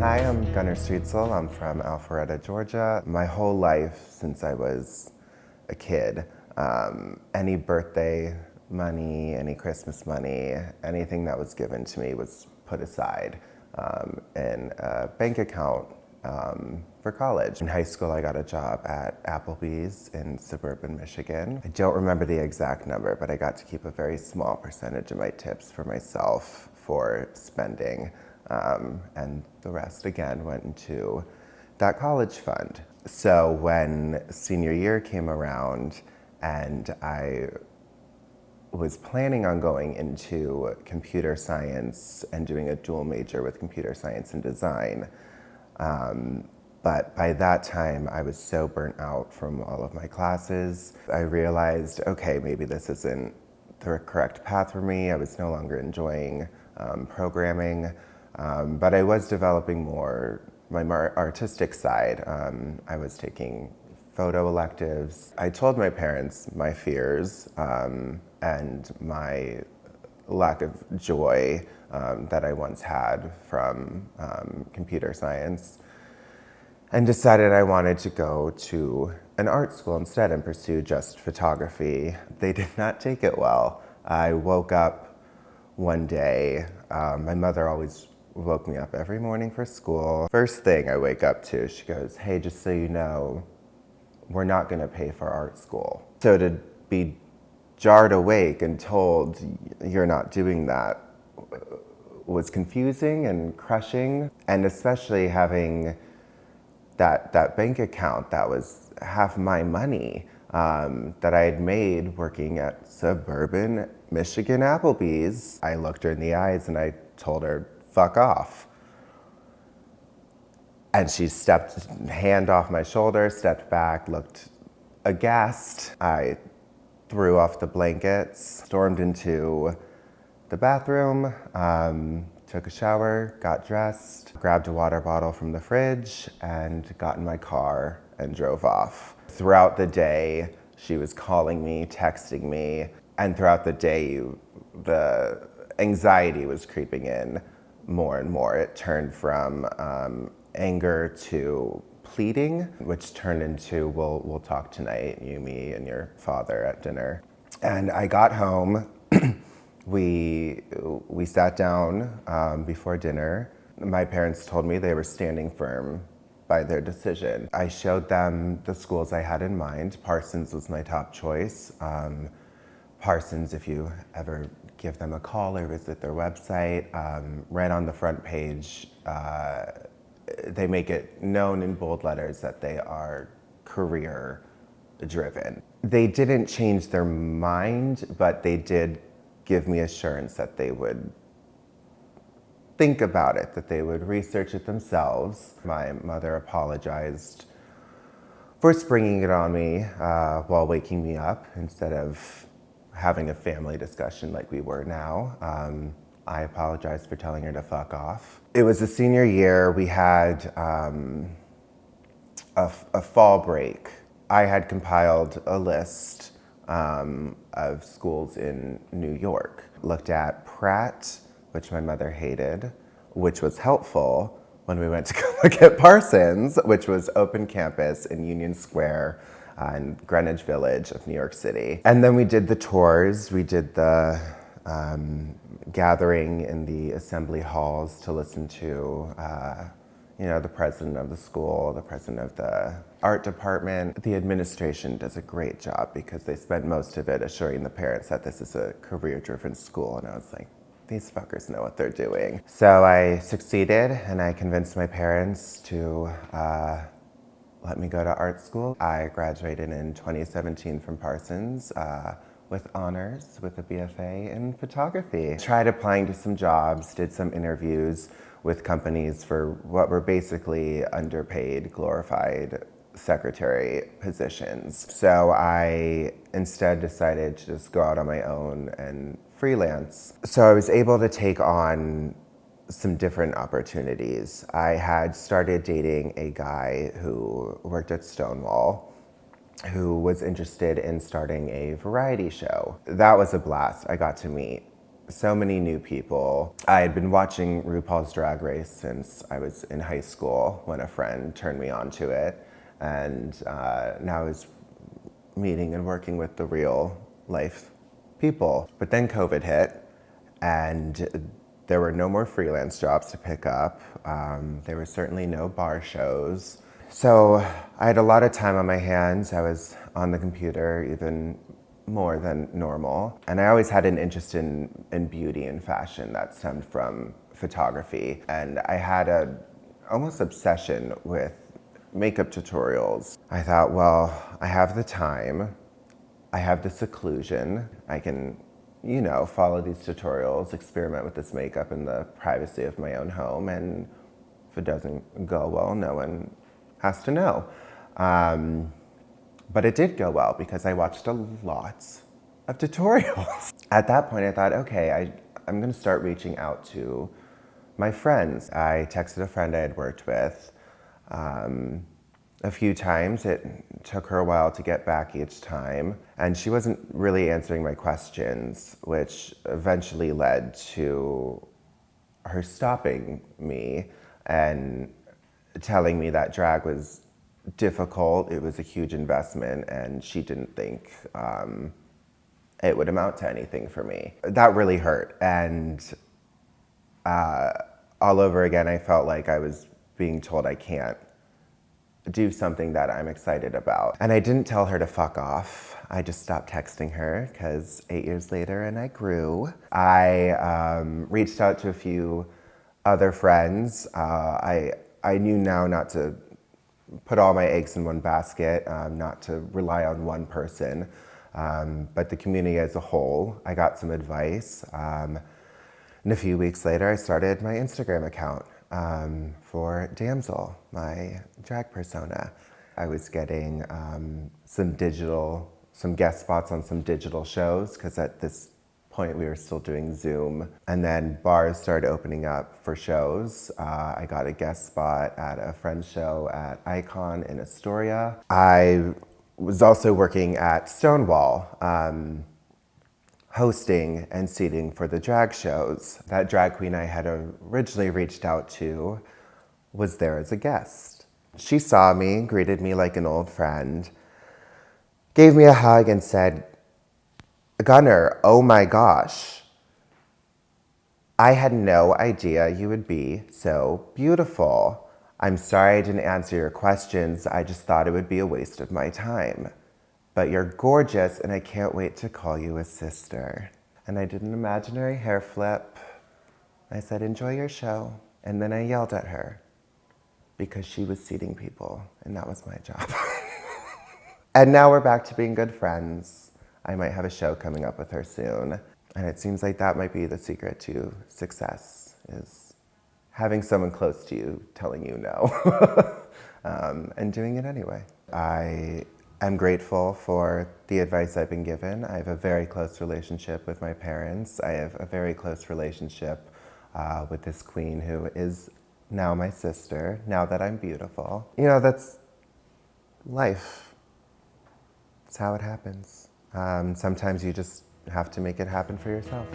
Hi, I'm Gunnar Streetzel. I'm from Alpharetta, Georgia. My whole life since I was a kid, any birthday money, any Christmas money, anything that was given to me was put aside in a bank account for college. In high school, I got a job at Applebee's in suburban Michigan. I don't remember the exact number, but I got to keep a very small percentage of my tips for myself for spending. And the rest, again, went into that college fund. So when senior year came around and I was planning on going into computer science and doing a dual major with computer science and design, but by that time, I was so burnt out from all of my classes. I realized, okay, maybe this isn't the correct path for me. I was no longer enjoying programming, but I was developing my more artistic side. I was taking photo electives. I told my parents my fears and my lack of joy that I once had from computer science, and decided I wanted to go to an art school instead and pursue just photography. They did not take it well. I woke up one day, my mother always woke me up every morning for school. First thing I wake up to, she goes, "Hey, just so you know, we're not gonna pay for art school." So to be jarred awake and told you're not doing that was confusing and crushing, and especially having that bank account that was half my money that I had made working at suburban Michigan Applebee's. I looked her in the eyes and I told her, "Fuck off." And she stepped, hand off my shoulder, stepped back, looked aghast. I threw off the blankets, stormed into the bathroom, took a shower, got dressed, grabbed a water bottle from the fridge, and got in my car and drove off. Throughout the day, she was calling me, texting me, and throughout the day, the anxiety was creeping in more and more. It turned from anger to pleading, which turned into, we'll talk tonight, you, me, and your father at dinner. And I got home. We sat down before dinner. My parents told me they were standing firm by their decision. I showed them the schools I had in mind. Parsons was my top choice. Parsons, if you ever give them a call or visit their website, right on the front page, they make it known in bold letters that they are career driven. They didn't change their mind, but they did give me assurance that they would think about it, that they would research it themselves. My mother apologized for springing it on me while waking me up instead of having a family discussion like we were now. I apologized for telling her to fuck off. It was a senior year. We had a fall break. I had compiled a list of schools in New York. Looked at Pratt, which my mother hated, which was helpful when we went to go look at Parsons, which was open campus in Union Square in Greenwich Village of New York City. And then we did the tours. We did the gathering in the assembly halls to listen to the president of the school, the president of the art department. The administration does a great job because they spend most of it assuring the parents that this is a career-driven school. And I was like, these fuckers know what they're doing. So I succeeded and I convinced my parents to let me go to art school. I graduated in 2017 from Parsons with honors with a BFA in photography. Tried applying to some jobs, did some interviews with companies for what were basically underpaid, glorified secretary positions. So I instead decided to just go out on my own and freelance. So I was able to take on some different opportunities. I had started dating a guy who worked at Stonewall, who was interested in starting a variety show. That was a blast. I got to meet so many new people. I had been watching RuPaul's Drag Race since I was in high school when a friend turned me on to it. And now I was meeting and working with the real life people. But then COVID hit, and there were no more freelance jobs to pick up. There were certainly no bar shows. So I had a lot of time on my hands. I was on the computer even more than normal. And I always had an interest in beauty and fashion that stemmed from photography. And I had a almost obsession with makeup tutorials. I thought, well, I have the time, I have the seclusion, I can, follow these tutorials, experiment with this makeup in the privacy of my own home, and if it doesn't go well, no one has to know. But it did go well because I watched a lot of tutorials. At that point, I thought, okay, I'm gonna start reaching out to my friends. I texted a friend I had worked with a few times. It took her a while to get back each time, and she wasn't really answering my questions, which eventually led to her stopping me and telling me that drag was difficult, it was a huge investment, and she didn't think it would amount to anything for me. That really hurt, and all over again, I felt like I was being told I can't do something that I'm excited about. And I didn't tell her to fuck off. I just stopped texting her because 8 years later and I grew. I reached out to a few other friends. I knew now not to put all my eggs in one basket, not to rely on one person, but the community as a whole. I got some advice. And a few weeks later, I started my Instagram account for Damsel, my drag persona. I was getting some guest spots on some digital shows, because at this point we were still doing Zoom. And then bars started opening up for shows. I got a guest spot at a friend's show at Icon in Astoria. I was also working at Stonewall, hosting and seating for the drag shows. That drag queen I had originally reached out to was there as a guest. She saw me, greeted me like an old friend, gave me a hug and said, "Gunnar, oh my gosh, I had no idea you would be so beautiful. I'm sorry I didn't answer your questions. I just thought it would be a waste of my time. But you're gorgeous, and I can't wait to call you a sister." And I did an imaginary hair flip. I said, "Enjoy your show." And then I yelled at her because she was seating people, and that was my job. And now we're back to being good friends. I might have a show coming up with her soon. And it seems like that might be the secret to success, is having someone close to you telling you no, and doing it anyway. I'm grateful for the advice I've been given. I have a very close relationship with my parents. I have a very close relationship with this queen who is now my sister, now that I'm beautiful. That's life. It's how it happens. Sometimes you just have to make it happen for yourself.